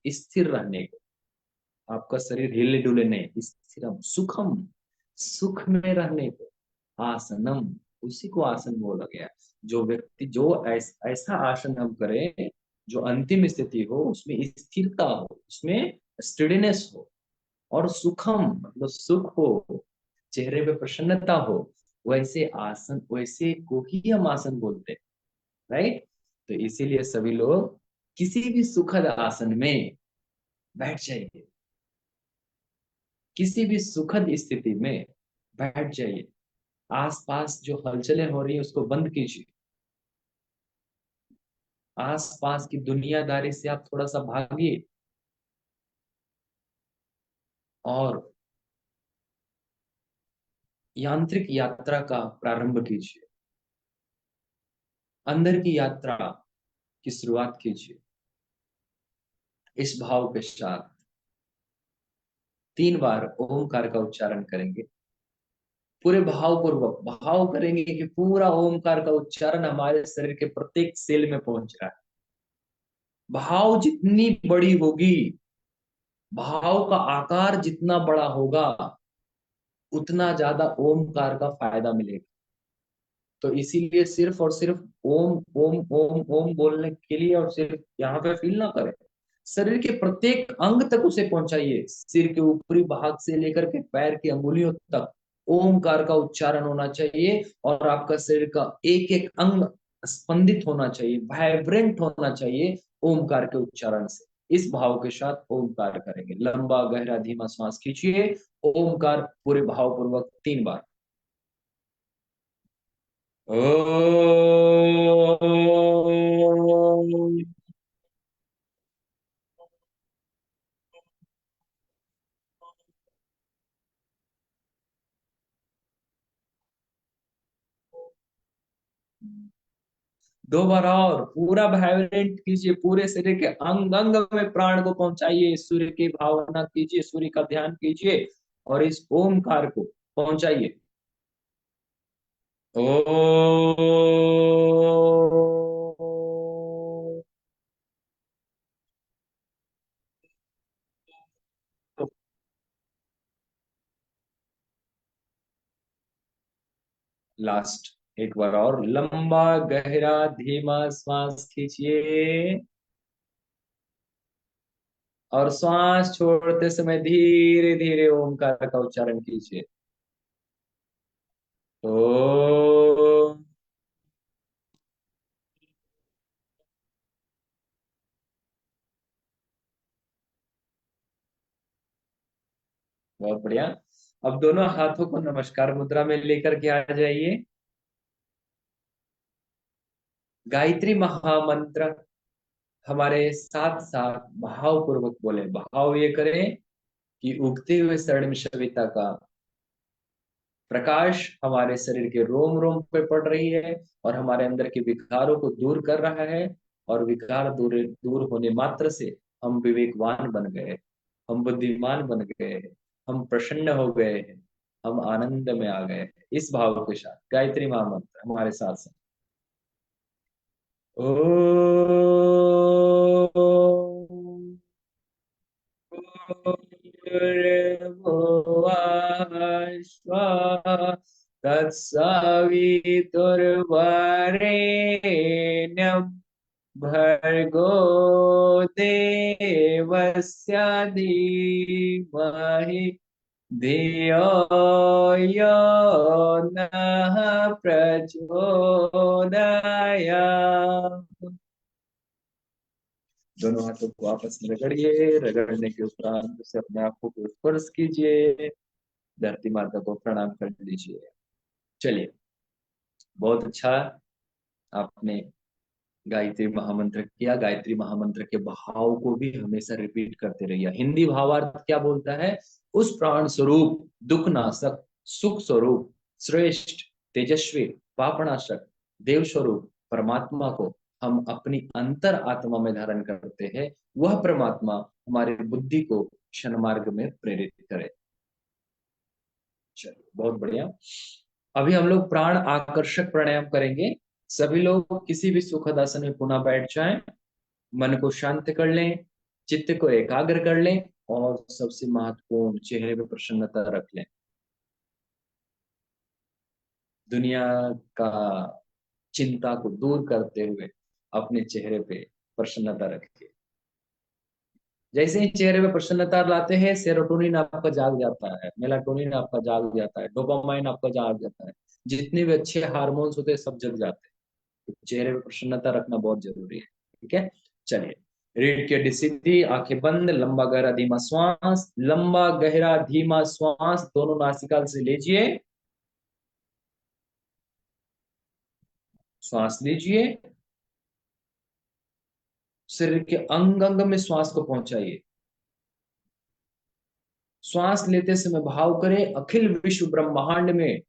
स्थिर रहने को, आपका शरीर हिले डुले नहीं, स्थिरम सुखम, सुख में रहने को, आसनम, उसी को आसन बोला गया। जो व्यक्ति जो ऐसा आसन हम करें जो अंतिम स्थिति हो, उसमें स्थिरता हो, उसमें स्टेडीनेस हो, और सुखम मतलब सुख हो, चेहरे पे प्रसन्नता हो, वैसे आसन, वैसे को ही हम आसन बोलते हैं, राइट। तो इसीलिए सभी लोग किसी भी सुखद आसन में बैठ जाइए, किसी भी सुखद स्थिति में बैठ जाइए। आसपास जो हलचलें हो रही है उसको बंद कीजिए, आसपास की दुनियादारी से आप थोड़ा सा भागिए, और यांत्रिक यात्रा का प्रारंभ कीजिए, अंदर की यात्रा की शुरुआत कीजिए। इस भाव के साथ 3 बार ओमकार का उच्चारण करेंगे, पूरे भाव पूर्वक भाव करेंगे कि पूरा ओमकार का उच्चारण हमारे शरीर के प्रत्येक सेल में पहुंच रहा है। भाव जितनी बड़ी होगी, भाव का आकार जितना बड़ा होगा, उतना ज्यादा ओमकार का फायदा मिलेगा। तो इसीलिए सिर्फ और सिर्फ ओम ओम ओम ओम बोलने के लिए और सिर्फ यहाँ पे फील ना करें, शरीर के प्रत्येक अंग तक उसे पहुंचाइए, सिर के ऊपरी भाग से लेकर के पैर की अंगुलियों तक ओमकार का उच्चारण होना चाहिए, और आपका शरीर का एक एक अंग स्पंदित होना चाहिए, वाइब्रेंट होना चाहिए ओमकार के उच्चारण से। इस भाव के साथ ओमकार करेंगे, लंबा गहरा धीमा सांस खींचिए, ओमकार पूरे भाव पूर्वक 3 बार। ओम। 2 बार और पूरा वाइब्रेंट कीजिए, पूरे शरीर के अंग अंग में प्राण को पहुंचाइए, सूर्य की भावना कीजिए, सूर्य का ध्यान कीजिए, और इस ओमकार को पहुंचाइए। ओ लास्ट एक बार और लंबा गहरा धीमा श्वास खींचिए, और श्वास छोड़ते समय धीरे धीरे ओमकार का उच्चारण कीजिए। ओ। बहुत बढ़िया। अब दोनों हाथों को नमस्कार मुद्रा में लेकर के आ जाइए। गायत्री महामंत्र हमारे साथ साथ भाव पूर्वक बोले, भाव ये करें कि उगते हुए स्वर्ण सविता का प्रकाश हमारे शरीर के रोम रोम पे पड़ रही है, और हमारे अंदर के विकारों को दूर कर रहा है, और विकार दूर दूर होने मात्र से हम विवेकवान बन गए, हम बुद्धिमान बन गए, हम प्रसन्न हो गए हैं, हम आनंद में आ गए हैं। इस भाव के साथ गायत्री महामंत्र हमारे साथ साथ। ओम भूर्भुवः स्वः तत्सवितुर्वरेण्यं भर्गो देवस्य धीमहि धियो यो नः प्रचोदयात्। दोनों हाथों को आपस में रगड़िए, रगड़ने के उपरांत से अपने आंखों को स्पर्श कीजिए, धरती माता को प्रणाम कर लीजिए। चलिए, बहुत अच्छा आपने गायत्री महामंत्र किया। गायत्री महामंत्र के भाव को भी हमेशा रिपीट करते रहिए। हिंदी भावार्थ क्या बोलता है? उस प्राण स्वरूप, दुख नाशक, सुख स्वरूप, श्रेष्ठ, तेजस्वी, पापनाशक, देव स्वरूप परमात्मा को हम अपनी अंतर आत्मा में धारण करते हैं। वह परमात्मा हमारी बुद्धि को क्षण मार्ग में प्रेरित करे। चलिए, बहुत बढ़िया। अभी हम लोग प्राण आकर्षक प्राणायाम करेंगे। सभी लोग किसी भी सुखद आसन में पुनः बैठ जाएं, मन को शांत कर लें, चित्त को एकाग्र कर लें और सबसे महत्वपूर्ण, चेहरे पे प्रसन्नता रख लें। दुनिया का चिंता को दूर करते हुए अपने चेहरे पे प्रसन्नता रखिए। जैसे ही चेहरे पे प्रसन्नता लाते हैं, सेरोटोनिन आपका जाग जाता है, मेलाटोनिन आपका जाग जाता है, डोपामाइन आपका जाग जाता है, जितने भी अच्छे हार्मोन्स होते हैं सब जग जाते हैं। तो चेहरे पे प्रसन्नता रखना बहुत जरूरी है। ठीक है, चलिए। रीढ़ की हड्डी सीधी, आंखें बंद, लंबा गहरा धीमा श्वास, लंबा गहरा धीमा श्वास दोनों नासिका से लीजिए, श्वास लीजिए, शरीर के अंग अंग में श्वास को पहुंचाइए। श्वास लेते समय भाव करें, अखिल विश्व ब्रह्मांड में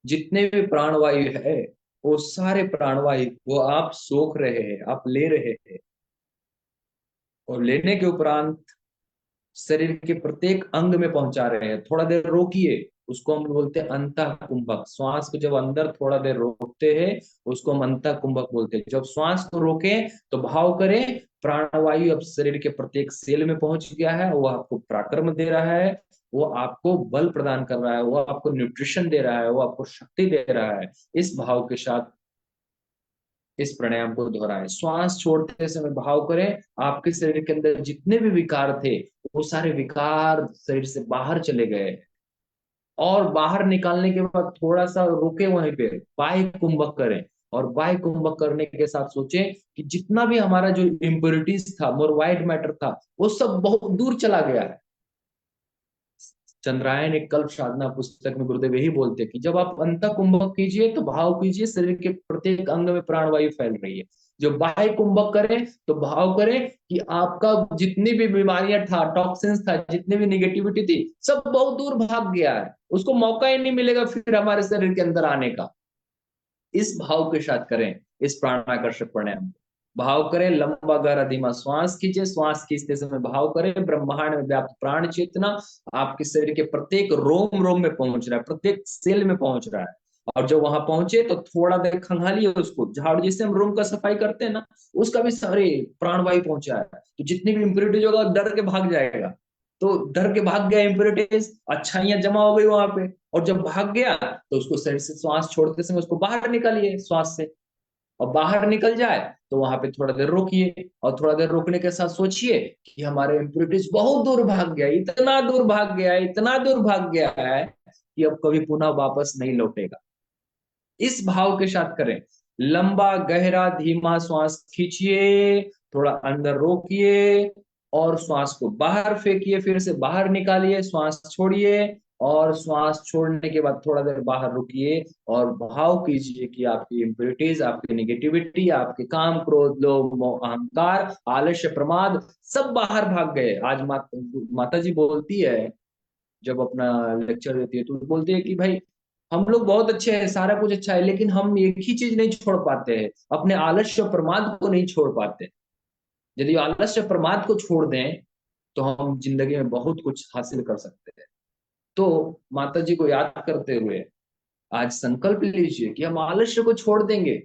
जितने भी प्राणवायु है, वो सारे प्राणवायु वो आप सोख रहे हैं, आप ले रहे हैं। और लेने के उपरांत शरीर के प्रत्येक अंग में पहुंचा रहे हैं। थोड़ा देर रोकिए, उसको हम बोलते हैं अंतः कुंभक। श्वास को जब अंदर थोड़ा देर रोकते हैं, उसको हम अंतः कुंभक बोलते हैं। जब श्वास को रोकें तो भाव करें, प्राणवायु अब शरीर के प्रत्येक सेल में पहुंच गया है, वो आपको पराक्रम दे रहा है, वो आपको बल प्रदान कर रहा है, वो आपको न्यूट्रिशन दे रहा है, वो आपको शक्ति दे रहा है। इस भाव के साथ इस प्राणायाम को दोहराएं। श्वास छोड़ते समय भाव करें, आपके शरीर के अंदर जितने भी विकार थे, वो सारे विकार शरीर से बाहर चले गए। और बाहर निकालने के बाद थोड़ा सा रुके वहीं पे, बाह्य कुंभक करें। और बाह्य कुंभक करने के साथ सोचें कि जितना भी हमारा जो इम्प्योरिटीज था, मोर व्हाइट मैटर था, वो सब बहुत दूर चला गया है। चंद्रायन एक कल्प साधना पुस्तक में गुरुदेव यही बोलते हैं कि जब आप अंत कुंभक कीजिए तो भाव कीजिए, शरीर के प्रत्येक अंग में प्राणवायु फैल रही है। जो बाह्य कुंभक करें तो भाव करें कि आपका जितनी भी बीमारियां था, टॉक्सिन्स था, जितनी भी निगेटिविटी थी, सब बहुत दूर भाग गया है, उसको मौका ही नहीं मिलेगा फिर हमारे शरीर के अंदर आने का। इस भाव के साथ करें इस प्राणाकर्षक प्राणायाम को। भाव करें, लंबा गहरा धीमा श्वास खींचे, श्वास खींचते समय भाव करें, ब्रह्मांड में व्याप्त प्राण चेतना आपके शरीर के प्रत्येक रोम रोम में पहुंच रहा है, प्रत्येक सेल में पहुंच रहा है। और जब वहां पहुंचे तो थोड़ा देर खंगालिए उसको, झाड़ू जैसे हम रूम का सफाई करते हैं ना, उसका भी सारे प्राणवायु पहुंचा है, तो जितनी भी इंप्योरिटीज होगा डर के भाग जाएगा। तो डर के भाग गया इंप्योरिटीज, अच्छाइयां जमा हो गई वहां पे। और जब भाग गया तो उसको शरीर से श्वास छोड़ते समय उसको बाहर निकालिए श्वास से। और बाहर निकल जाए तो वहां पे थोड़ा देर रोकिए, और थोड़ा देर रोकने के साथ सोचिए कि हमारे इम्प्योरिटीज बहुत दूर भाग गया, इतना दूर भाग गया, इतना दूर भाग गया है कि अब कभी पुनः वापस नहीं लौटेगा। इस भाव के साथ करें। लंबा गहरा धीमा श्वास खींचिए, थोड़ा अंदर रोकिए और श्वास को बाहर फेंकिए, फिर से बाहर निकालिए, श्वास छोड़िए। और श्वास छोड़ने के बाद थोड़ा देर बाहर रुकिए और भाव कीजिए कि आपकी इम्प्योरिटीज, आपकी निगेटिविटी, आपके काम क्रोध लोभ मोह अहंकार आलस्य प्रमाद सब बाहर भाग गए। आज माता जी बोलती है, जब अपना लेक्चर देती है तो बोलती है कि भाई हम लोग बहुत अच्छे हैं, सारा कुछ अच्छा है, लेकिन हम एक ही चीज नहीं छोड़ पाते हैं, अपने आलस्य और प्रमाद को नहीं छोड़ पाते। यदि आलस्य और प्रमाद को छोड़ दें तो हम जिंदगी में बहुत कुछ हासिल कर सकते हैं। तो माता जी को याद करते हुए आज संकल्प लीजिए कि हम आलस्य को छोड़ देंगे।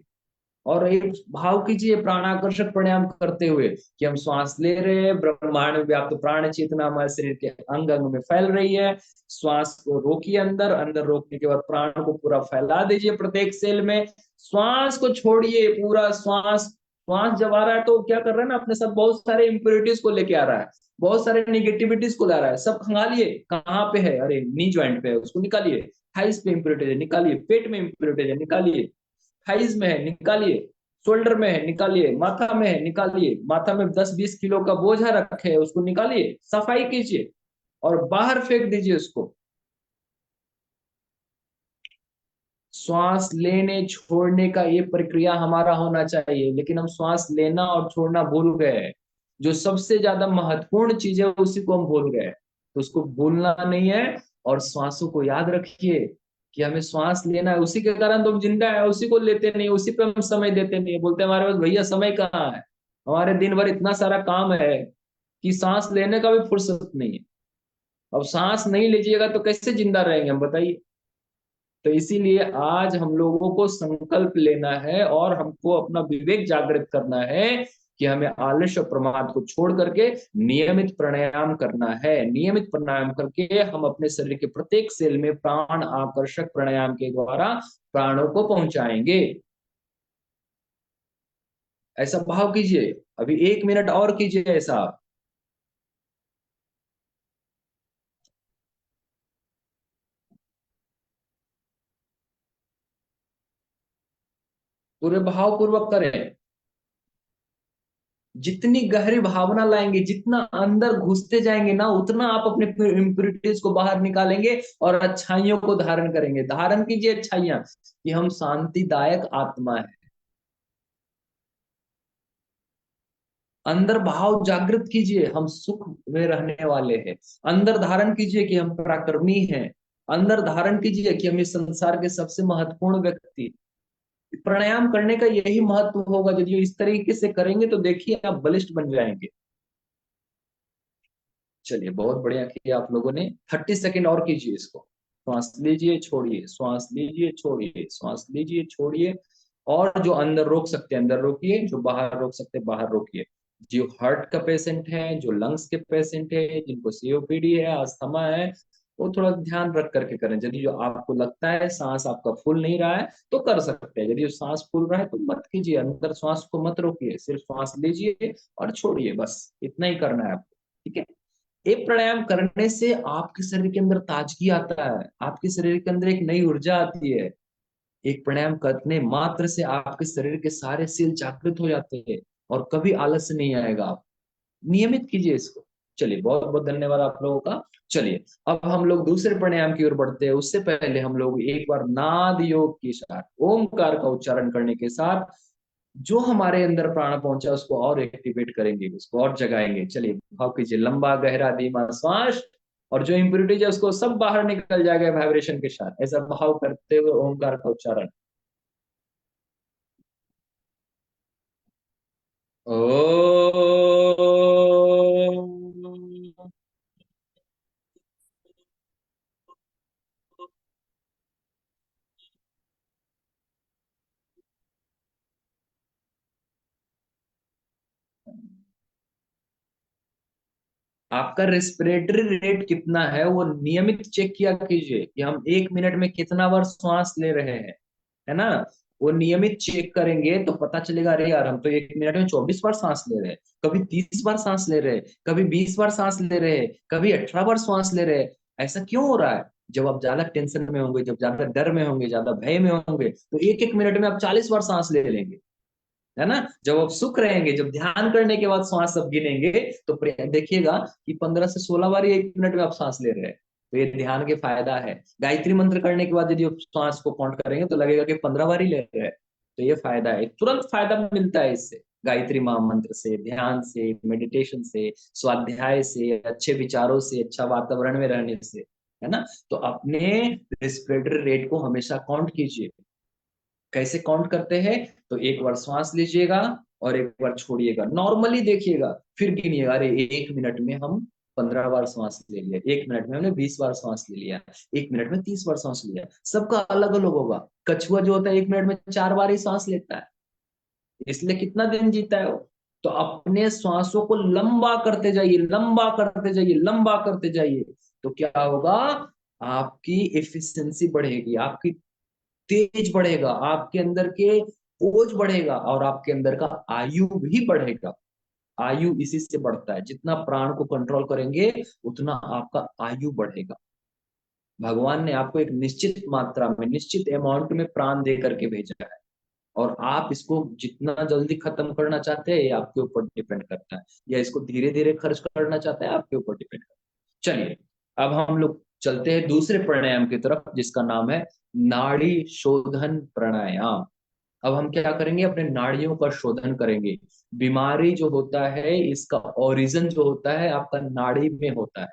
और एक भाव कीजिए प्राणाकर्षक प्राणायाम करते हुए कि हम श्वास ले रहे हैं, ब्रह्मांड में व्याप्त प्राण चेतना हमारे शरीर के अंग अंग में फैल रही है। श्वास को रोकिए, अंदर अंदर रोकने के बाद प्राण को पूरा फैला दीजिए प्रत्येक सेल में। श्वास को छोड़िए, पूरा श्वास, श्वास जब आ रहा है तो क्या कर रहा है ना, अपने साथ बहुत सारे इंप्योरिटीज को लेके आ रहा है, बहुत सारे निगेटिविटीज को ला रहा है। सब खंगालिए, कहाँ पे है, अरे नी ज्वाइंट पे है उसको निकालिए, थाइस पे इंप्योरिटीज है निकालिए, पेट में इंप्योरिटीज है निकालिए, थाइज में है निकालिए, शोल्डर में है निकालिए, माथा में है निकालिए, माथा में 10-20 किलो का बोझा रखे है उसको निकालिए, सफाई कीजिए और बाहर फेंक दीजिए उसको। श्वास लेने छोड़ने का ये प्रक्रिया हमारा होना चाहिए, लेकिन हम श्वास लेना और छोड़ना भूल गए। जो सबसे ज्यादा महत्वपूर्ण चीज है उसी को हम भूल गए, तो उसको भूलना नहीं है। और श्वासों को याद रखिए कि हमें श्वास लेना है, उसी के कारण तो हम जिंदा है, उसी को लेते नहीं, उसी पे हम समय देते नहीं, बोलते हैं हमारे पास भैया समय कहाँ है, हमारे दिन भर इतना सारा काम है कि सांस लेने का भी फुर्सत नहीं है। अब सांस नहीं लीजिएगा तो कैसे जिंदा रहेंगे हम बताइए। तो इसीलिए आज हम लोगों को संकल्प लेना है और हमको अपना विवेक जागृत करना है कि हमें आलस्य और प्रमाद को छोड़ करके नियमित प्राणायाम करना है। नियमित प्राणायाम करके हम अपने शरीर के प्रत्येक सेल में प्राण आकर्षक प्राणायाम के द्वारा प्राणों को पहुंचाएंगे। ऐसा भाव कीजिए, अभी 1 मिनट और कीजिए ऐसा। पूरे भाव पूर्वक करें। जितनी गहरी भावना लाएंगे, जितना अंदर घुसते जाएंगे ना, उतना आप अपने इम्प्योरिटीज को बाहर निकालेंगे और अच्छाइयों को धारण करेंगे। धारण कीजिए अच्छाइयां, कि हम शांतिदायक आत्मा है। अंदर भाव जागृत कीजिए, हम सुख में रहने वाले हैं। अंदर धारण कीजिए कि हम पराक्रमी हैं। अंदर धारण कीजिए कि हम इस संसार के सबसे महत्वपूर्ण व्यक्ति। प्राणायाम करने का यही महत्व होगा। यदि इस तरीके से करेंगे तो देखिए आप बलिष्ठ बन जाएंगे। चलिए, बहुत बढ़िया किया आप लोगों ने। 30 सेकेंड और कीजिए इसको। श्वास लीजिए, छोड़िए, श्वास लीजिए, छोड़िए, श्वास लीजिए, छोड़िए। और जो अंदर रोक सकते हैं अंदर रोकिए, जो बाहर रोक सकते हैं बाहर रोकिए। जो हार्ट का पेशेंट है, जो लंग्स के पेशेंट है, जिनको सीओपीडी है, अस्थमा है, वो थोड़ा ध्यान रख करके करें। यदि जो आपको लगता है सांस आपका फूल नहीं रहा है तो कर सकते हैं। यदि सांस फूल रहा है तो मत कीजिए, अंदर श्वास को मत रोकिए, सिर्फ श्वास लीजिए और छोड़िए, बस इतना ही करना है आपको। ठीक है। ये प्राणायाम करने से आपके शरीर के अंदर ताजगी आता है, आपके शरीर के अंदर एक नई ऊर्जा आती है। एक प्राणायाम करने मात्र से आपके शरीर के सारे सेल जागृत हो जाते हैं और कभी आलस नहीं आएगा। आप नियमित कीजिए इसको। चलिए, बहुत बहुत धन्यवाद आप लोगों का। चलिए, अब हम लोग दूसरे प्राणायाम की ओर बढ़ते हैं। उससे पहले हम लोग एक बार नाद योग के साथ, ओमकार का उच्चारण करने के साथ जो हमारे अंदर प्राण पहुंचा उसको और एक्टिवेट करेंगे, उसको और जगाएंगे। चलिए, भाव कीजिए, लंबा गहरा धीमा श्वास, और जो इम्प्योरिटीज है उसको सब बाहर निकल जाएगा वाइब्रेशन के साथ। ऐसा भाव करते हुए ओमकार का उच्चारण। ओ। आपका रेस्पिरेटरी रेट कितना है वो नियमित चेक किया कीजिए, कि हम 1 मिनट में कितना बार श्वास ले रहे हैं, है ना। वो नियमित चेक करेंगे तो पता चलेगा, अरे यार हम तो 1 मिनट में 24 बार सांस ले रहे हैं, कभी 30 बार सांस ले रहे हैं, कभी 20 बार सांस ले रहे हैं, कभी 18 बार सांस ले रहे हैं। ऐसा क्यों हो रहा है? जब आप ज्यादा टेंशन में होंगे, जब ज्यादा डर में होंगे, ज्यादा भय में होंगे, तो एक एक मिनट में आप 40 बार सांस ले लेंगे, है ना। जब आप सुख रहेंगे, जब ध्यान करने के बाद सांस आप गिनेंगे, तो देखिएगा कि 15 से 16 बार ही 1 मिनट में आप सांस ले रहे हैं। तो ये ध्यान के फायदा है। गायत्री मंत्र करने के बाद यदि आप सांस को काउंट करेंगे तो लगेगा कि 15 बार ही ले रहे हैं। तो ये फायदा है, तुरंत फायदा मिलता है इससे। गायत्री महामंत्र से, ध्यान से, मेडिटेशन से, स्वाध्याय से, अच्छे विचारों से, अच्छा वातावरण में रहने से, है ना। तो अपने रेस्पिरेटरी रेट को हमेशा काउंट कीजिए। कैसे काउंट करते हैं? तो एक बार श्वास लीजिएगा और एक बार छोड़िएगा, नॉर्मली देखिएगा, फिर गिनिएगा, अरे 1 मिनट में हम 15 बार सांस ले लिया, 1 मिनट में हमने 20 बार सांस ले लिया, 1 मिनट में 30 बार सांस लिया। सबका अलग अलग होगा। कछुआ जो होता है 1 मिनट में 4 बार ही सांस लेता है, इसलिए कितना दिन जीता है वो। तो अपने श्वासों को लंबा करते जाइए, लंबा करते जाइए, लंबा करते जाइए। तो क्या होगा? आपकी एफिशिएंसी बढ़ेगी, आपकी तेज बढ़ेगा, आपके अंदर के ओज बढ़ेगा, और आपके अंदर का आयु भी बढ़ेगा। आयु इसी से बढ़ता है, जितना प्राण को कंट्रोल करेंगे उतना आपका आयु बढ़ेगा। भगवान ने आपको एक निश्चित मात्रा में, निश्चित अमाउंट में प्राण दे करके भेजा है, और आप इसको जितना जल्दी खत्म करना चाहते हैं ये आपके ऊपर डिपेंड करता है, या इसको धीरे धीरे खर्च करना चाहते हैं आपके ऊपर डिपेंड करता है। चलिए, अब हम लोग चलते हैं दूसरे प्राणायाम की तरफ, जिसका नाम है नाड़ी शोधन प्राणायाम। अब हम क्या करेंगे? अपने नाड़ियों का शोधन करेंगे। बीमारी जो होता है इसका ओरिजिन जो होता है आपका नाड़ी में होता है।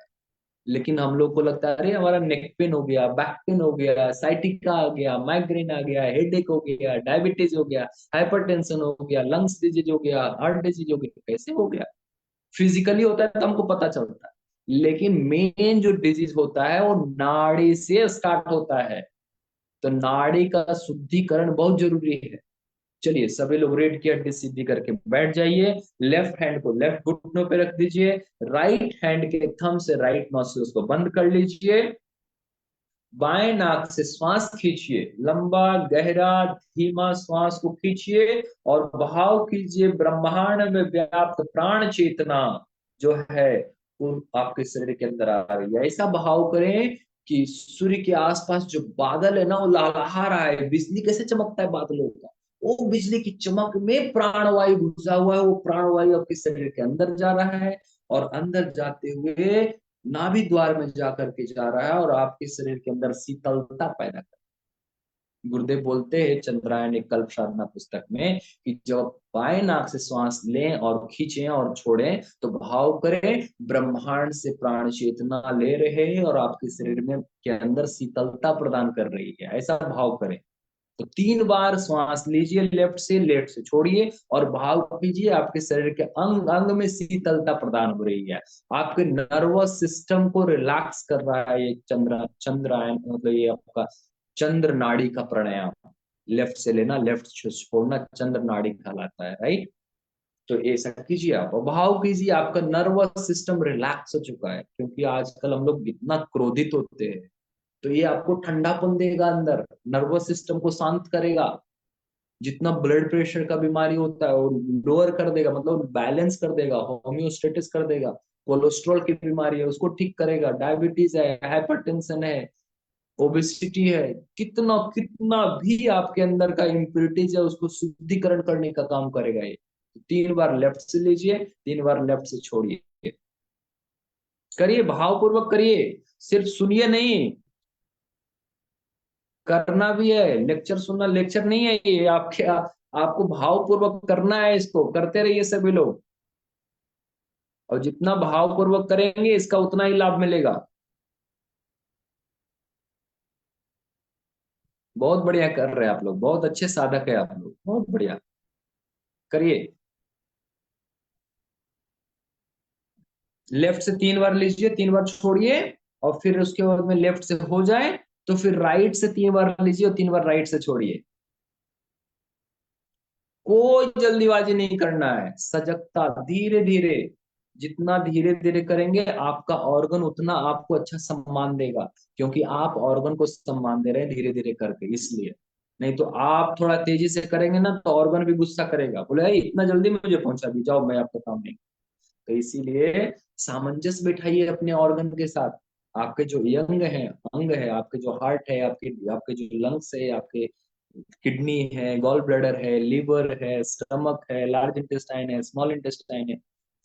लेकिन हम लोग को लगता है अरे हमारा नेक पेन हो गया, बैक पेन हो गया, साइटिका आ गया, माइग्रेन आ गया, हेडेक हो गया, डायबिटीज हो गया, हाइपरटेंशन हो गया, लंग्स डिजीज हो गया, हार्ट डिजीज हो गया। कैसे हो गया? फिजिकली होता है तो हमको पता चलता है, लेकिन मेन जो डिजीज होता है वो नाड़ी से स्टार्ट होता है। तो नाड़ी का शुद्धिकरण बहुत जरूरी है। चलिए सभी लोग रीढ़ की हड्डी सीधी करके बैठ जाइए। लेफ्ट हैंड को लेफ्ट घुटनों पे रख दीजिए। राइट हैंड के थंब से राइट नॉस्ट्रिल्स को बंद कर लीजिए। बाएं नाक से श्वास खींचिए, लंबा गहरा धीमा श्वास को खींचिए और भाव कीजिए ब्रह्मांड में व्याप्त प्राण चेतना जो है वो आपके शरीर के अंदर आ रही है। ऐसा भाव करें कि सूर्य के आसपास जो बादल है ना वो लहलहा रहा है। बिजली कैसे चमकता है बादलों का, वो बिजली की चमक में प्राणवायु घुसा हुआ है। वो प्राणवायु आपके शरीर के अंदर जा रहा है और अंदर जाते हुए नाभि द्वार में जाकर के जा रहा है और आपके शरीर के अंदर शीतलता पैदा कर। गुरुदेव बोलते हैं चंद्रायन एक कल्प साधना पुस्तक में कि जब बाएं नाक से श्वास लें और खींचें और छोड़ें तो भाव करें ब्रह्मांड से प्राण चेतना ले रहे हैं और आपके शरीर में के अंदर शीतलता प्रदान कर रही है। ऐसा भाव करें। तो 3 बार श्वास लीजिए, लेफ्ट से छोड़िए और भाव कीजिए आपके शरीर के अंग अंग में शीतलता प्रदान हो रही है। आपके नर्वस सिस्टम को रिलैक्स कर रहा है ये चंद्रायन, मतलब ये आपका चंद्र नाड़ी का प्राणायाम। लेफ्ट से लेना, लेफ्ट से छोड़ना चंद्र नाड़ी कहलाता है, राइट। तो ऐसा कीजिए आप और भाव कीजिए आपका नर्वस सिस्टम रिलैक्स हो चुका है, क्योंकि आजकल हम लोग इतना क्रोधित होते हैं। तो ये आपको ठंडापन देगा, अंदर नर्वस सिस्टम को शांत करेगा। जितना ब्लड प्रेशर का बीमारी होता है वो लोअर कर देगा, मतलब बैलेंस कर देगा, होम्योस्टेटिस कर देगा। कोलेस्ट्रॉल की बीमारी है उसको ठीक करेगा, डायबिटीज है, हाइपरटेंशन है, ओबेसिटी है, कितना कितना भी आपके अंदर का इम्प्योरिटीज है उसको शुद्धिकरण करने का काम करेगा ये। 3 बार लेफ्ट से लीजिए, 3 बार लेफ्ट से छोड़िए। करिए, भावपूर्वक करिए, सिर्फ सुनिए नहीं, करना भी है। लेक्चर सुनना लेक्चर नहीं है ये, आपके आपको भावपूर्वक करना है, इसको करते रहिए सभी लोग। और जितना भावपूर्वक करेंगे इसका उतना ही लाभ मिलेगा। बहुत बढ़िया कर रहे हैं आप लोग, बहुत अच्छे साधक है आप लोग, बहुत बढ़िया। करिए। लेफ्ट से 3 बार लीजिए, 3 बार छोड़िए और फिर उसके बाद में लेफ्ट से हो जाए तो फिर राइट से 3 बार लीजिए और 3 बार राइट से छोड़िए। कोई जल्दीबाजी नहीं करना है, सजगता, धीरे धीरे। जितना धीरे धीरे करेंगे आपका ऑर्गन उतना आपको अच्छा सम्मान देगा, क्योंकि आप ऑर्गन को सम्मान दे रहे हैं धीरे धीरे करके, इसलिए। नहीं तो आप थोड़ा तेजी से करेंगे ना तो ऑर्गन भी गुस्सा करेगा, बोले "अरे, इतना जल्दी मुझे पहुंचा दी, जाओ मैं आपका काम नहीं"। तो इसीलिए सामंजस्य बैठाइए अपने ऑर्गन के साथ। आपके जो यंग है, अंग है, आपके जो हार्ट है, आपके आपके जो लंग्स है, आपके किडनी है, गॉल ब्लैडर है, लीवर है, स्टमक है, लार्ज इंटेस्टाइन है, स्मॉल इंटेस्टाइन है,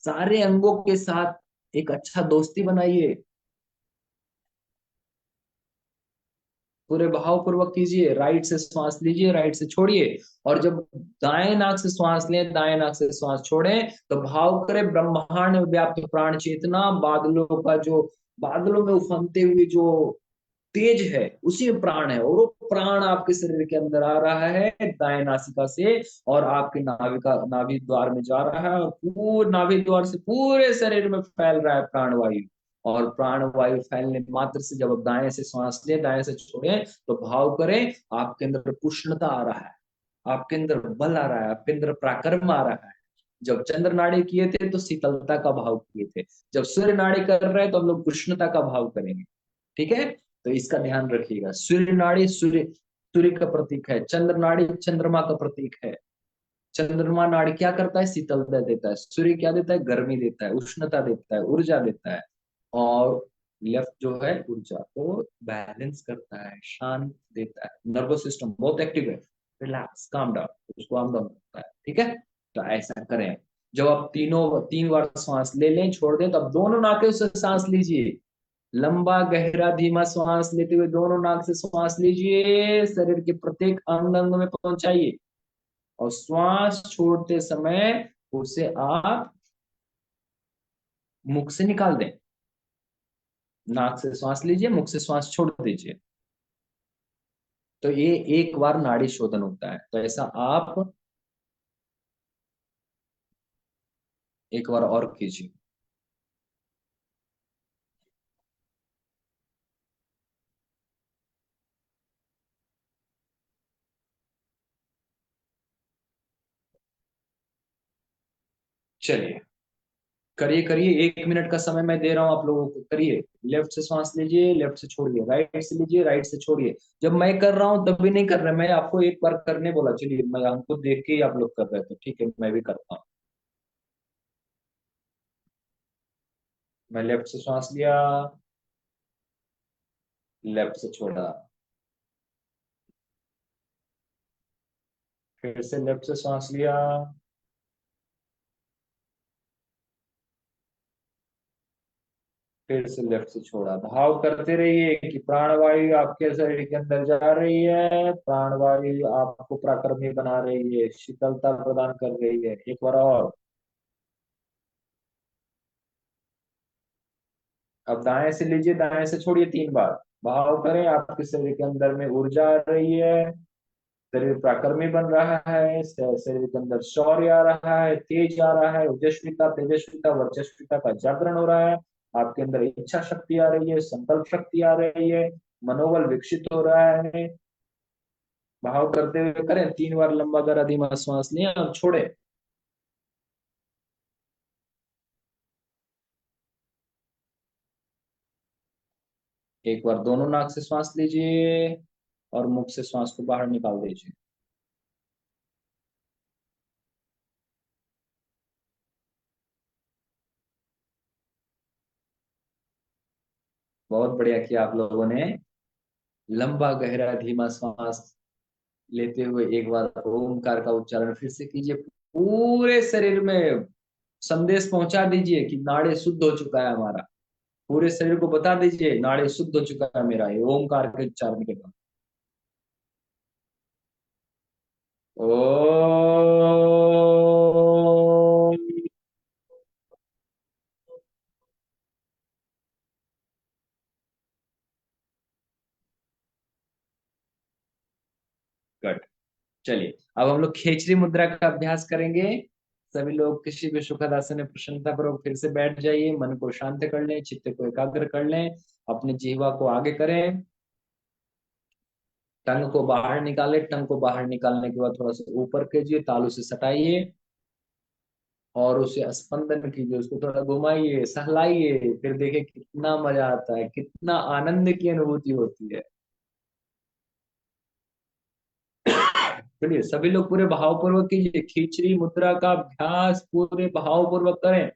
सारे अंगों के साथ एक अच्छा दोस्ती बनाइए। पूरे भाव पूर्वक कीजिए, राइट से श्वास लीजिए, राइट से छोड़िए। और जब दाएं नाक से श्वास लें, दाएं नाक से श्वास छोड़ें तो भाव करें ब्रह्मांड में व्याप्त प्राण चेतना, बादलों का जो, बादलों में उफनते हुए जो तेज है उसी में प्राण है, और वो प्राण आपके शरीर के अंदर आ रहा है दाएं नासिका से और आपके नाभिका नाभि द्वार में जा रहा है और पूरे नाभि द्वार से पूरे शरीर में फैल रहा है प्राणवायु। और प्राणवायु फैलने मात्र से जब आप दाएं से सांस लें, दाएं से छोड़ें तो भाव करें आपके अंदर पुष्णता आ रहा है, आपके अंदर बल आ रहा है, आपके अंदर पराक्रम आ रहा है। जब चंद्र नाड़ी किए थे तो शीतलता का भाव किए थे, जब सूर्य नाड़ी कर रहे हैं तो हम लोग कृष्णता का भाव करेंगे। ठीक है, तो इसका ध्यान रखिएगा। सूर्य नाड़ी सूर्य सूर्य का प्रतीक है, चंद्र नाड़ी चंद्रमा का प्रतीक है। चंद्रमा नाड़ी क्या करता है, शीतलता देता है। सूर्य क्या देता है, गर्मी देता है, उष्णता देता है, ऊर्जा देता है। और लेफ्ट जो है ऊर्जा को बैलेंस करता है, शांत देता है। नर्वस सिस्टम बहुत एक्टिव है, रिलैक्स, काम डाउन, उसको काम डाउन करता है। ठीक है, तो ऐसा करें। जब आप 3 बार सांस ले लें, छोड़ दें, तो अब दोनों नाकों से सांस लीजिए। लंबा गहरा धीमा श्वास लेते हुए दोनों नाक से श्वास लीजिए, शरीर के प्रत्येक अंग अंग में पहुंचाइए। और श्वास छोड़ते समय उसे आप मुख से निकाल दें। नाक से श्वास लीजिए, मुख से श्वास छोड़ दीजिए। तो ये 1 बार नाड़ी शोधन होता है, तो ऐसा आप 1 बार और कीजिए। चलिए, करिए करिए, 1 मिनट का समय मैं दे रहा हूँ आप लोगों को, करिए। लेफ्ट से सांस लीजिए, लेफ्ट से छोड़िए, राइट से लीजिए, राइट से छोड़िए। जब मैं कर रहा हूँ तब भी नहीं कर रहे, मैं आपको एक बार करने बोला। चलिए, मैं हमको देख के ही आप लोग कर रहे थे, ठीक है, मैं भी करता हूँ। मैं लेफ्ट से सांस लिया, लेफ्ट से छोड़ा, फिर से लेफ्ट से सांस लिया, फिर से लेफ्ट से छोड़ा। भाव करते रहिए कि प्राणवायु आपके शरीर के अंदर जा रही है, प्राणवायु आपको प्राकृतिक बना रही है, शीतलता प्रदान कर रही है। एक बार और। अब दाएं से लीजिए, दाएं से छोड़िए, 3 बार। भाव करें, आपके शरीर के अंदर में ऊर्जा आ रही है, शरीर प्राकृतिक बन रहा है, शरीर के अंदर शौर्य आ रहा है, तेज आ रहा है, ओजस्विता, तेजस्विता, वर्चस्विता का जागरण हो रहा है। आपके अंदर इच्छा शक्ति आ रही है, संकल्प शक्ति आ रही है, मनोबल विकसित हो रहा है। भाव करते हुए करें, 3 बार लंबा गहरा धीमा श्वास लिया और छोड़े। एक बार दोनों नाक से श्वास लीजिए और मुख से श्वास को बाहर निकाल दीजिए। बहुत बढ़िया किया आप लोगों ने। लंबा गहरा धीमा श्वास लेते हुए एक बार ओमकार का उच्चारण फिर से कीजिए। पूरे शरीर में संदेश पहुंचा दीजिए कि नाड़े शुद्ध हो चुका है हमारा। पूरे शरीर को बता दीजिए नाड़े शुद्ध हो चुका है मेरा, ये ओमकार के उच्चारण के बाद। ओ गट। चलिए, अब हम लोग खेचरी मुद्रा का अभ्यास करेंगे। सभी लोग किसी भी सुखद आसन में प्रसन्नता पूर्वक फिर से बैठ जाइए, मन को शांत कर लें, चित्त को एकाग्र कर लें, अपनी जीवा को आगे करें। टंग को बाहर निकाले, टंग को बाहर निकालने के बाद थोड़ा सा ऊपर कीजिए, तालू से सटाइए और उसे स्पंदन कीजिए, उसको थोड़ा घुमाइए, सहलाइए, फिर देखिए कितना मजा आता है, कितना आनंद की अनुभूति होती है। चलिए, सभी लोग पूरे भावपूर्वक कीजिए, खिचड़ी मुद्रा का अभ्यास पूरे भावपूर्वक करें।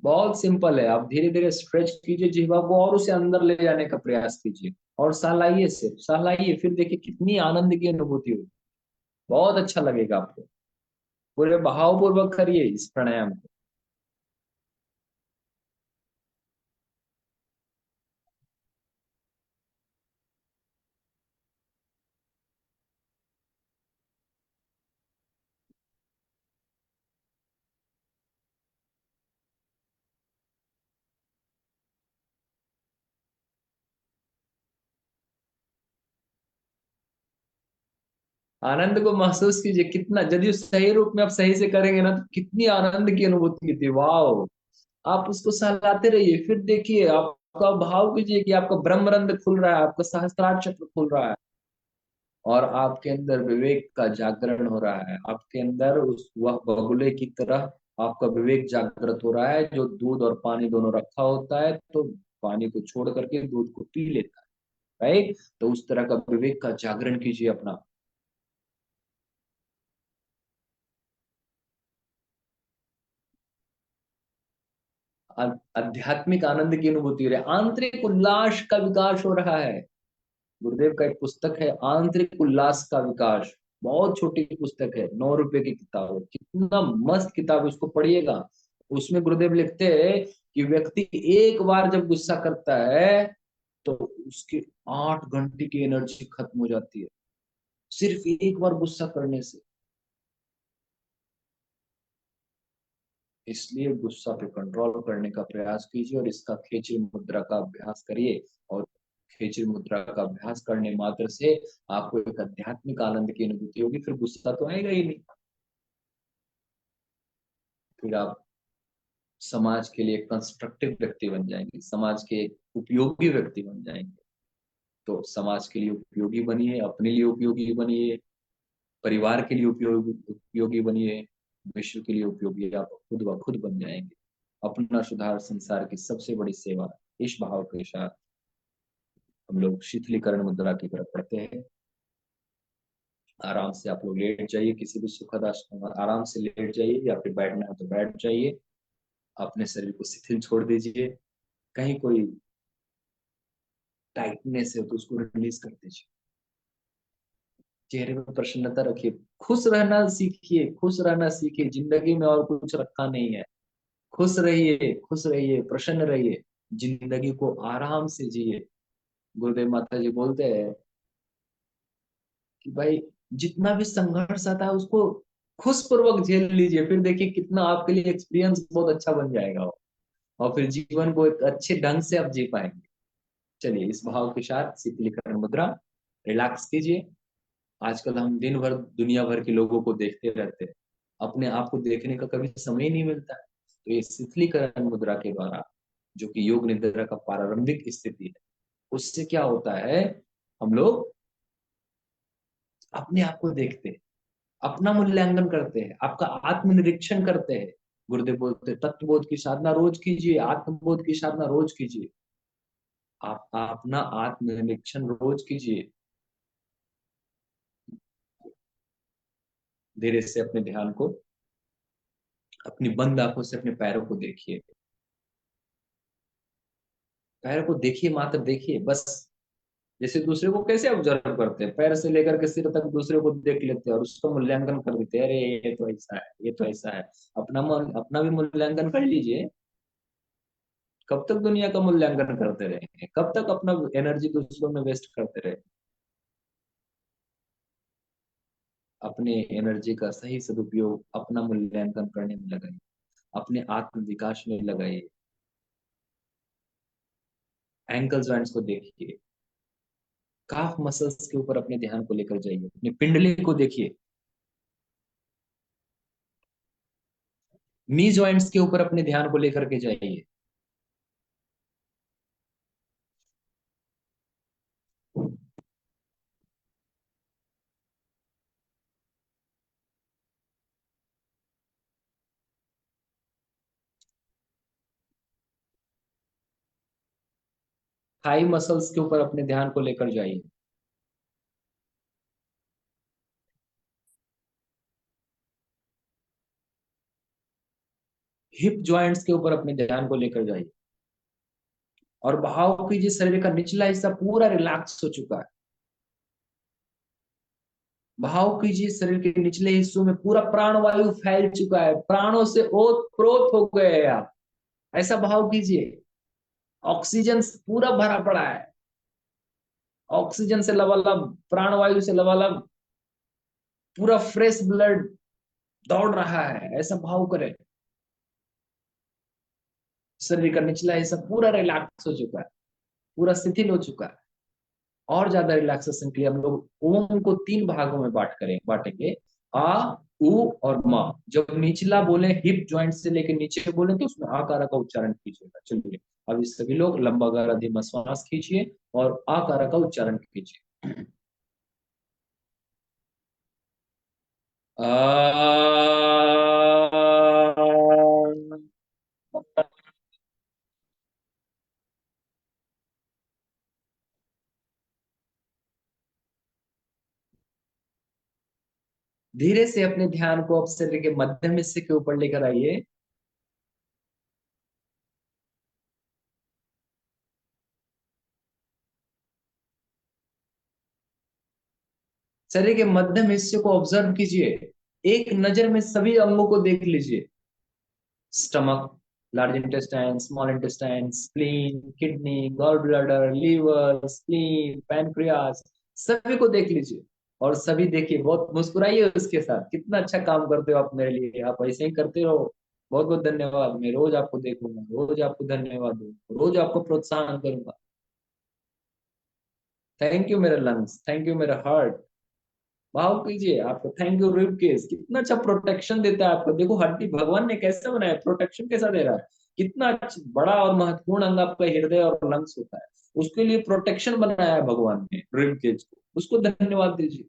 बहुत सिंपल है, आप धीरे धीरे स्ट्रेच कीजिए जीवा को और उसे अंदर ले जाने का प्रयास कीजिए, और सहलाइए, सिर्फ सहलाइए, फिर देखिए कितनी आनंद की अनुभूति होगी। बहुत अच्छा लगेगा आपको। पूरे भावपूर्वक करिए इस प्राणायाम को। आनंद को महसूस कीजिए, कितना, यदि उस सही रूप में आप सही से करेंगे ना, तो कितनी आनंद की अनुभूति होती है। वाह। आप उसको सहलाते रहिए, फिर देखिए, आपका भाव कीजिए कि आपका ब्रह्मरंध्र खुल रहा है, आपका सहस्त्रार चक्र खुल रहा है, और आपके अंदर विवेक का जागरण हो रहा है। आपके अंदर उस वह बगुले की तरह आपका विवेक जागृत हो रहा है, जो दूध और पानी दोनों रखा होता है तो पानी को छोड़ करके दूध को पी लेता है, राइट। तो उस तरह का विवेक का जागरण कीजिए अपना। आध्यात्मिक आनंद की अनुभूति हो रही है, आंतरिक उल्लास का विकास हो रहा है। गुरुदेव का एक पुस्तक है, आंतरिक उल्लास का विकास। बहुत छोटी पुस्तक है, 9 रुपए की किताब है, कितना मस्त किताब है, उसको पढ़िएगा। उसमें गुरुदेव लिखते हैं कि व्यक्ति एक बार जब गुस्सा करता है तो उसकी 8 घंटे की एनर्जी खत्म हो जाती है, सिर्फ एक बार गुस्सा करने से। इसलिए गुस्सा पे कंट्रोल करने का प्रयास कीजिए और इसका खेचरी मुद्रा का अभ्यास करिए। और खेचरी मुद्रा का अभ्यास करने मात्र से आपको एक आध्यात्मिक आनंद की अनुभूति होगी, फिर गुस्सा तो आएगा ही नहीं। फिर आप समाज के लिए कंस्ट्रक्टिव व्यक्ति बन जाएंगे, समाज के एक उपयोगी व्यक्ति बन जाएंगे। तो समाज के लिए उपयोगी बनिए, अपने लिए उपयोगी बनिए, परिवार के लिए उपयोगी उपयोगी बनिए, विश्व के लिए उपयोगी आप खुद ब खुद बन जाएंगे। अपना सुधार संसार की सबसे बड़ी सेवा। इस भाव के साथ हम लोग शीतलीकरण मुद्रा की तरफ बढ़ते हैं। आराम से आप लोग लेट जाइए, किसी भी सुखद आसन में आराम से लेट जाइए, या फिर बैठना है तो बैठ जाइए। अपने शरीर को शिथिल छोड़ दीजिए। कहीं कोई टाइटनेस है तो उसको रिलीज कर दीजिए। चेहरे पर प्रसन्नता रखिए। खुश रहना सीखिए, खुश रहना सीखिए। जिंदगी में और कुछ रखा नहीं है। खुश रहिए, खुश रहिए, प्रसन्न रहिए। जिंदगी को आराम से जिए। गुरुदेव माता जी बोलते हैं कि भाई जितना भी संघर्ष आता है उसको खुश पूर्वक झेल लीजिए, फिर देखिए कितना आपके लिए एक्सपीरियंस बहुत अच्छा बन जाएगा वो। और फिर जीवन को एक अच्छे ढंग से आप जी पाएंगे। चलिए इस भाव के साथ शीतलीकरण मुद्रा, रिलैक्स कीजिए। आजकल हम दिन भर दुनिया भर के लोगों को देखते रहते हैं, अपने आप को देखने का कभी समय नहीं मिलता है। तो ये शीतलीकरण मुद्रा के द्वारा, जो कि योग निद्रा का प्रारंभिक स्थिति है, उससे क्या होता है, हम लोग अपने आप को देखते हैं, अपना मूल्यांकन करते हैं, आपका आत्मनिरीक्षण करते हैं। गुरुदेव बोलते हैं तत्वबोध की साधना रोज कीजिए, आत्मबोध की साधना रोज कीजिए। आप अपना आत्मनिरीक्षण रोज कीजिए। धीरे से अपने ध्यान को, अपनी बंद आंखों से अपने पैरों को देखिए। पैर को देखिए, मात्र देखिए बस। जैसे दूसरे को कैसे ऑब्जर्व करते हैं, पैर से लेकर के सिर तक दूसरे को देख लेते हैं और उसका मूल्यांकन कर देते हैं, अरे ये तो ऐसा है, ये तो ऐसा है। अपना भी मूल्यांकन कर लीजिए। कब तक दुनिया का मूल्यांकन करते रहेंगे, कब तक अपना एनर्जी दूसरों में वेस्ट करते रहे। अपने एनर्जी का सही सदुपयोग अपना मूल्यांकन करने में लगाइए, अपने आत्म विकास में लगाइए। एंकल जॉइंट्स को देखिए, काफ मसल्स के ऊपर अपने ध्यान को लेकर जाइए, अपने पिंडली को देखिए, नी जॉइंट्स के ऊपर अपने ध्यान को लेकर के जाइए। थाई मसल्स के ऊपर अपने ध्यान को लेकर जाइए। हिप जॉइंट्स के ऊपर अपने ध्यान को लेकर जाइए। और भाव कीजिए शरीर का निचला हिस्सा पूरा रिलैक्स हो चुका है। भाव कीजिए शरीर के निचले हिस्सों में पूरा प्राण वायु फैल चुका है, प्राणों से ओत प्रोत हो गए हैं आप। ऐसा भाव कीजिए। ऑक्सीजन पूरा भरा पड़ा है, ऑक्सीजन से लबालब, प्राण वायु से लबालब, पूरा फ्रेश ब्लड दौड़ रहा है, ऐसा भाव करें। शरीर का निचला हिस्सा पूरा रिलैक्स हो चुका है, पूरा शिथिल हो चुका है। और ज्यादा रिलैक्सेशन के लिए हम लोग ओम को तीन भागों में बांटेंगे। आ, उ और मा। जब निचला बोले, हिप जॉइंट से लेकर नीचे बोले, तो उसमें आकार का उच्चारण कीजिएगा। चलिए अभी सभी लोग लंबा गहरा धीमा श्वास खींचिए और आकार का उच्चारण कीजिए। धीरे से अपने ध्यान को अब शरीर के मध्यम हिस्से के ऊपर लेकर आइए। शरीर के मध्यम हिस्से को ऑब्जर्व कीजिए। एक नजर में सभी अंगों को देख लीजिए। Stomach, large intestine, small intestine, spleen, kidney, gall bladder, liver, spleen, pancreas, सभी को देख लीजिए। और सभी देखिए, बहुत मुस्कुराइए उसके साथ। कितना अच्छा काम करते हो आप मेरे लिए, आप ऐसे ही करते रहो। बहुत बहुत धन्यवाद। मैं रोज आपको देखूंगा, रोज आपको धन्यवाद दूंगा, रोज आपको प्रोत्साहन करूंगा। थैंक यू मेरे लंग्स, थैंक यू मेरा हार्ट। भाव कीजिए। आपको थैंक यू रिब केस, कितना अच्छा प्रोटेक्शन देता है आपको। देखो हड्डी भगवान ने कैसे बनाया, प्रोटेक्शन कैसा दे रहा है। कितना बड़ा और महत्वपूर्ण अंग आपका हृदय और लंग्स होता है। उसके लिए प्रोटेक्शन बनाया है भगवान ने रिब केज को, उसको धन्यवाद दीजिए।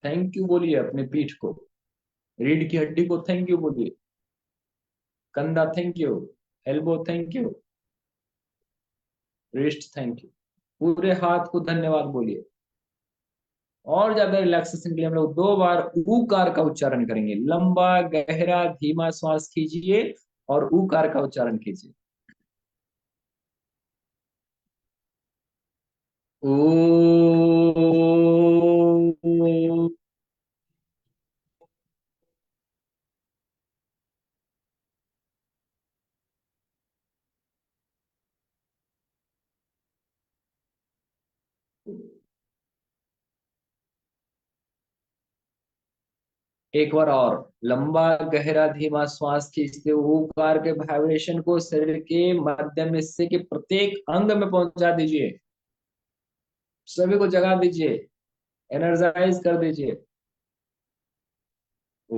थैंक यू बोलिए अपने पीठ को, रीढ़ की हड्डी को थैंक यू बोलिए, कंधा thank you, elbow thank you, wrist thank you, पूरे हाथ को धन्यवाद बोलिए। और ज्यादा रिलैक्सेशन के लिए हम लोग 2 बार ऊकार का उच्चारण करेंगे। लंबा गहरा धीमा श्वास कीजिए और ऊकार का उच्चारण कीजिए। ओ। एक बार और, लंबा गहरा धीमा श्वास खींचते हुए ऊकार के वाइब्रेशन को शरीर के मध्यम हिस्से के प्रत्येक अंग में पहुंचा दीजिए। सभी को जगा दीजिए, एनर्जाइज कर दीजिए। ओ।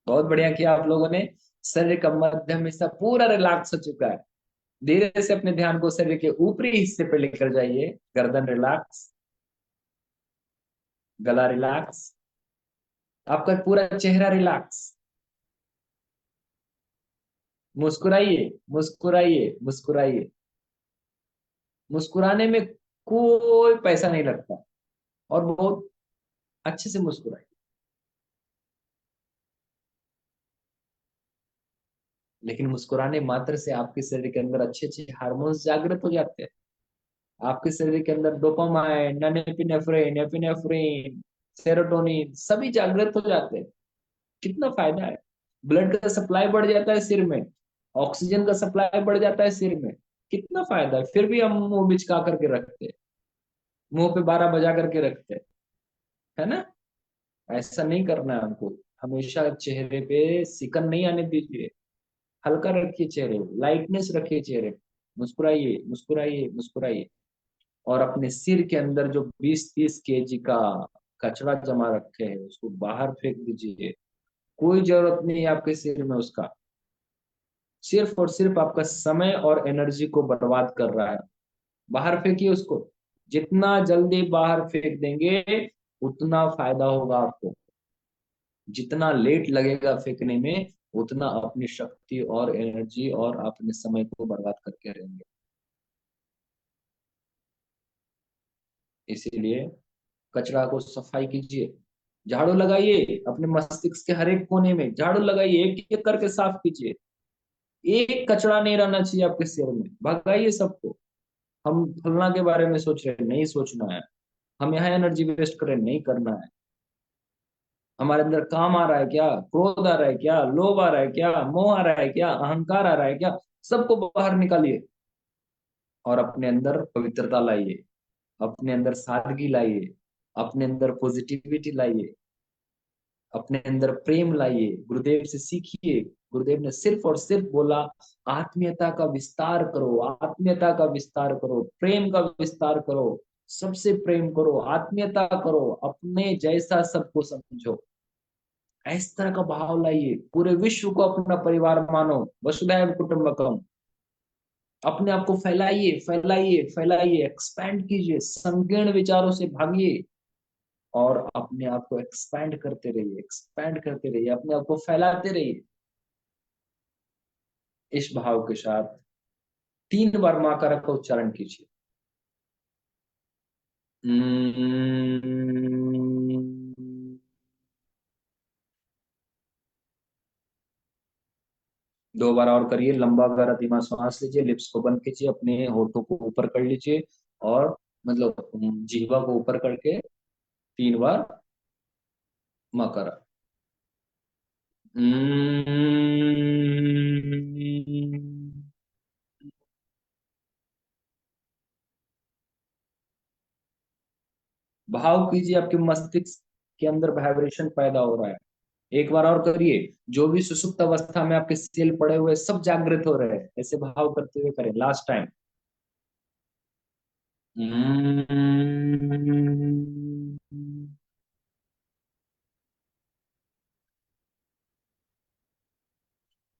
बहुत बढ़िया किया आप लोगों ने। शरीर का मध्यम हिस्सा पूरा रिलैक्स हो चुका है। धीरे से अपने ध्यान को शरीर के ऊपरी हिस्से पे लेकर जाइए। गर्दन रिलैक्स, गला रिलैक्स, आपका पूरा चेहरा रिलैक्स। मुस्कुराइए, मुस्कुराइए, मुस्कुराइए। मुस्कुराने में कोई पैसा नहीं लगता, और बहुत अच्छे से मुस्कुराइए। लेकिन मुस्कुराने मात्र से आपके शरीर के अंदर अच्छे अच्छे हार्मोन्स जागृत हो जाते हैं। आपके शरीर के अंदर डोपामाइन, नॉरएपिनेफ्रिन, एपिनेफ्रिन, सेरोटोनिन सभी जागृत हो जाते हैं। कितना फायदा है। ब्लड का सप्लाई बढ़ जाता है सिर में, ऑक्सीजन का सप्लाई बढ़ जाता है सिर में। कितना फायदा है। फिर भी हम मुंह बिचका करके रखते हैं, मुंह पे 12 बजा करके रखते हैं, है ना। ऐसा नहीं करना है हमको। हमेशा चेहरे पे सिकन नहीं आने दीजिए। हल्का रखिए चेहरे, लाइटनेस रखिए चेहरे पे। मुस्कुराइए, मुस्कुराइए, मुस्कुराइए। और अपने सिर के अंदर जो 20-30 केजी का कचरा जमा रखे हैं उसको बाहर फेंक दीजिए। कोई जरूरत नहीं है आपके सिर में उसका। सिर्फ और सिर्फ आपका समय और एनर्जी को बर्बाद कर रहा है। बाहर फेंकिए उसको। जितना जल्दी बाहर फेंक देंगे उतना फायदा होगा आपको। जितना लेट लगेगा फेंकने में उतना अपनी शक्ति और एनर्जी और अपने समय को बर्बाद करके रहेंगे। इसीलिए कचरा को सफाई कीजिए। झाड़ू लगाइए अपने मस्तिष्क के हर एक कोने में, झाड़ू लगाइए, एक एक करके साफ कीजिए। एक कचरा नहीं रहना चाहिए आपके सिर में, भगाइए सबको। हम फलना के बारे में सोच रहे हैं, नहीं सोचना है। हम यहाँ एनर्जी वेस्ट कर रहे हैं, नहीं करना है। हमारे अंदर काम आ रहा है क्या, क्रोध आ रहा है क्या, लोभ आ रहा है क्या, मोह आ रहा है क्या, अहंकार आ रहा है क्या, सबको बाहर निकालिए। और अपने अंदर पवित्रता लाइए, अपने अंदर सादगी लाइए, अपने अंदर पॉजिटिविटी लाइए, अपने अंदर प्रेम लाइए। गुरुदेव से सीखिए। गुरुदेव ने सिर्फ और सिर्फ बोला, आत्मीयता का विस्तार करो, आत्मीयता का विस्तार करो, प्रेम का विस्तार करो, सबसे प्रेम करो, आत्मीयता करो, अपने जैसा सबको समझो। इस तरह का भाव लाइए। पूरे विश्व को अपना परिवार मानो, वसुधैव कुटुंबकम। अपने आप को फैलाइए, फैलाइए, फैलाइए, एक्सपैंड कीजिए, संकीर्ण विचारों से भागिए। और अपने आप को एक्सपैंड करते रहिए, एक्सपैंड करते रहिए, अपने आप को फैलाते रहिए। इस भाव के साथ 3 बार मां का का उच्चारण कीजिए। 2 बार और करिए। लंबा गहरा धीमा सांस लीजिए, लिप्स को बंद कीजिए, अपने होठों को ऊपर कर लीजिए, और मतलब जीवा को ऊपर करके 3 बार मकर। भाव कीजिए आपके मस्तिष्क के अंदर वाइब्रेशन पैदा हो रहा है। एक बार और करिए, जो भी सुसुप्त अवस्था में आपके सेल पड़े हुए सब जागृत हो रहे हैं, ऐसे भाव करते हुए करें। Last time.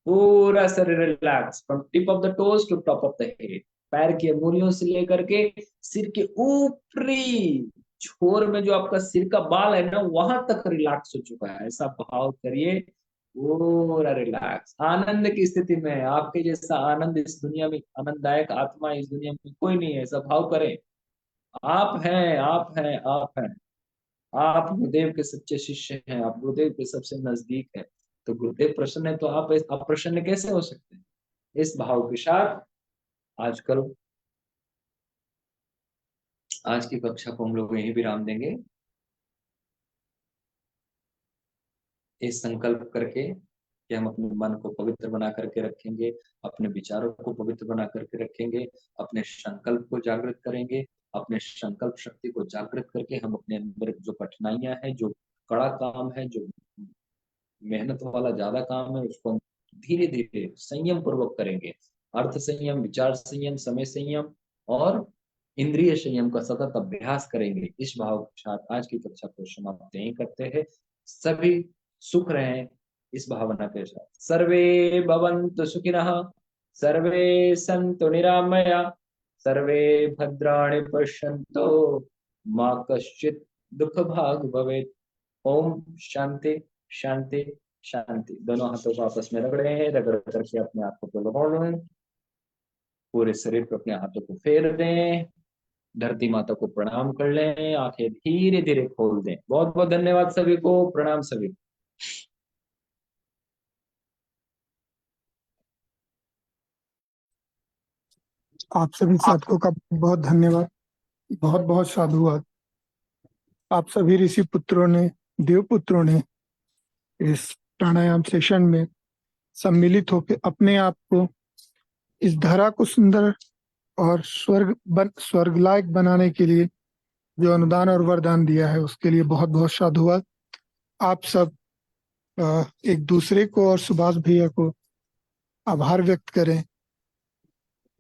पूरा शरीर relax, from tip of the toes to top of the head. पैर की अंगुलियों से लेकर के सिर के ऊपरी छोर में जो आपका सिर का बाल है ना, वहां तक रिलैक्स हो चुका है। ऐसा भाव करिए, पूरा रिलैक्स, आनंद की स्थिति में। आपके जैसा आनंद इस दुनिया में, आनंददायक आत्मा इस दुनिया में कोई नहीं है। ऐसा भाव करें, आप हैं, आप हैं, आप हैं। आप गुरुदेव के सच्चे शिष्य हैं, आप गुरुदेव के सबसे नजदीक है। तो गुरुदेव प्रसन्न है तो आप अप्रसन्न कैसे हो सकते हैं? इस भाव के साथ आजकल आज की कक्षा को हम लोग यहीं विराम देंगे, इस संकल्प करके कि हम अपने मन को पवित्र बना करके रखेंगे, अपने विचारों को पवित्र बना करके रखेंगे, अपने संकल्प को जागृत करेंगे, अपने संकल्प शक्ति को जागृत करके हम अपने अंदर जो कठिनाइयां हैं, जो कड़ा काम है, जो मेहनत वाला ज्यादा काम है, उसको हम धीरे धीरे संयम पूर्वक करेंगे। अर्थ संयम, विचार संयम, समय संयम और इंद्रिय संयम का सतत अभ्यास करेंगे। इस भाव के साथ आज की कक्षा को समाप्त यहीं करते हैं। सभी सुख रहें इस भावना के साथ। सर्वे भवन्तु सुखिनः, सर्वे सन्तु निरामया, सर्वे भद्राणि पश्यन्तु, मा कश्चित् दुःख भाग् भवेत्। ओम शांति शांति शांति। दोनों हाथों को आपस में रगड़े हैं, रगड़ करके अपने हाथों को लगा लें, पूरे शरीर पर अपने हाथों को फेर दें, धरती माता को प्रणाम कर लें, आंखें धीरे धीरे खोल दें। बहुत बहुत धन्यवाद सभी को, प्रणाम सभी को। आप सभी साधकों का बहुत धन्यवाद, बहुत बहुत साधुवाद। आप सभी ऋषि पुत्रों ने, देव पुत्रों ने इस प्राणायाम सेशन में सम्मिलित होकर अपने आप को, इस धरा को सुंदर और स्वर्ग लायक बनाने के लिए जो अनुदान और वरदान दिया है, उसके लिए बहुत बहुत साधुवाद। आप सब एक दूसरे को और सुभाष भैया को आभार व्यक्त करें।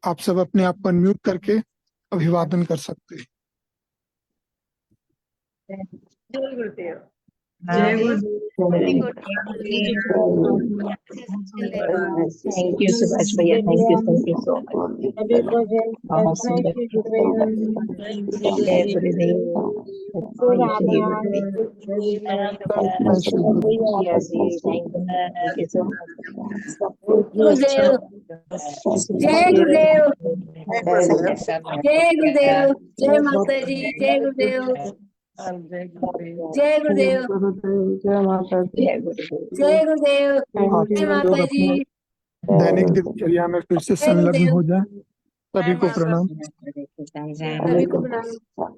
आप सब अपने आप को अनम्यूट करके अभिवादन कर सकते हैं। जय गुरुदेव। जय गुरुदेव। थैंक यू सुभाष भैया, थैंक यू सो मच। बहुत सुंदर। जय गुरुदेव। Thank you so much. जय गुरुदेव। जय गुरुदेव। जय माता जी। जय गुरुदेव। जय गुरुदेव। जय माता दी। जय गुरुदेव। जय माता जी। दैनिक दिनचर्या में फिर से संलग्न हो जाए। सभी को प्रणाम। सभी को प्रणाम।